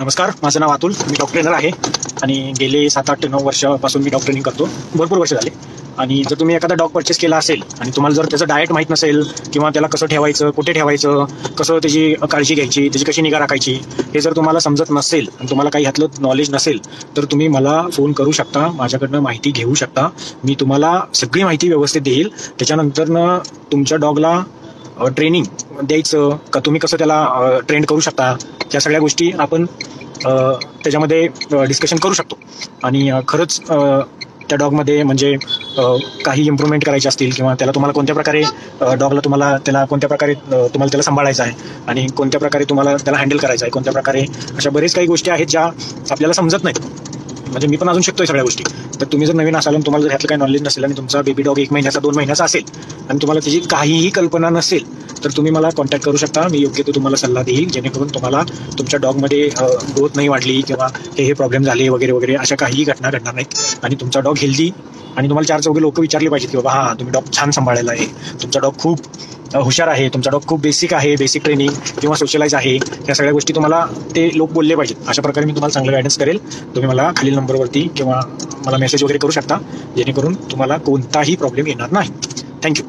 नमस्कार, माझं नाव अतुल. मी dog trainer आहे आणि गेले 7-8-9 वर्षापासून मी डॉग ट्रेनिंग करतो. भरपूर वर्ष झाले. आणि जर तुम्ही एखादा डॉग परचेस केला असेल आणि तुम्हाला जर त्याचं डाएट माहीत नसेल किंवा त्याला कसं ठेवायचं, कुठे ठेवायचं, कसं त्याची काळजी घ्यायची, त्याची कशी निगा राखायची, हे जर तुम्हाला समजत नसेल आणि तुम्हाला काही ह्यातलं नॉलेज नसेल तर तुम्ही मला फोन करू शकता, माझ्याकडनं माहिती घेऊ शकता. मी तुम्हाला सगळी माहिती व्यवस्थित देईल. त्याच्यानंतरनं तुमच्या डॉगला ट्रेनिंग द्यायचं का, तुम्ही कसं त्याला ट्रेन करू शकता, त्या सगळ्या गोष्टी आपण त्याच्यामध्ये डिस्कशन करू शकतो. आणि खरंच त्या डॉगमध्ये म्हणजे काही इम्प्रूव्हमेंट करायचे असतील किंवा तुम्हाला कोणत्या प्रकारे त्याला कोणत्या प्रकारे तुम्हाला त्याला सांभाळायचं आहे आणि कोणत्या प्रकारे तुम्हाला त्याला हँडल करायचं आहे, कोणत्या प्रकारे, अशा बरेच काही गोष्टी आहेत ज्या आपल्याला समजत नाहीत. म्हणजे मी पण अजून शिकतोय सगळ्या गोष्टी. तर तुम्ही जर नवीन असाल आणि तुम्हाला जर ह्यातलं काही नॉलेज नसेल आणि तुमचा बेबी डॉग 1 महिन्याचा 2 महिन्याचा असेल आणि तुम्हाला त्याची काहीही कल्पना नसेल तर तुम्ही मला कॉन्टॅक्ट करू शकता. मी योग्य तो तुम्हाला सल्ला देईल, जेणेकरून तुम्हाला तुमच्या डॉगमध्ये ग्रोथ नाही वाढली किंवा हे प्रॉब्लेम झाले वगैरे वगैरे अशा काहीही घटना घडणार नाहीत. आणि तुमचा डॉग हेल्दी, आणि तुम्हाला 4 लोक विचारले पाहिजेत की बाबा हा तुम्ही डॉग छान सांभाळलेला आहे, तुमचा डॉग खूप हुशार आहे, तुमचा डॉग खूप बेसिक आहे, बेसिक ट्रेनिंग किंवा सोशलाइज आहे, या सगळ्या गोष्टी तुम्हाला ते लोक बोलले पाहिजेत. अशा प्रकारे मी तुम्हाला चांगलं गायडन्स करेल. तुम्ही मला खालील नंबरवरती किंवा मला मेसेज वगैरे करू शकता, जेणेकरून तुम्हाला कोणताही प्रॉब्लेम येणार नाही. थँक्यू.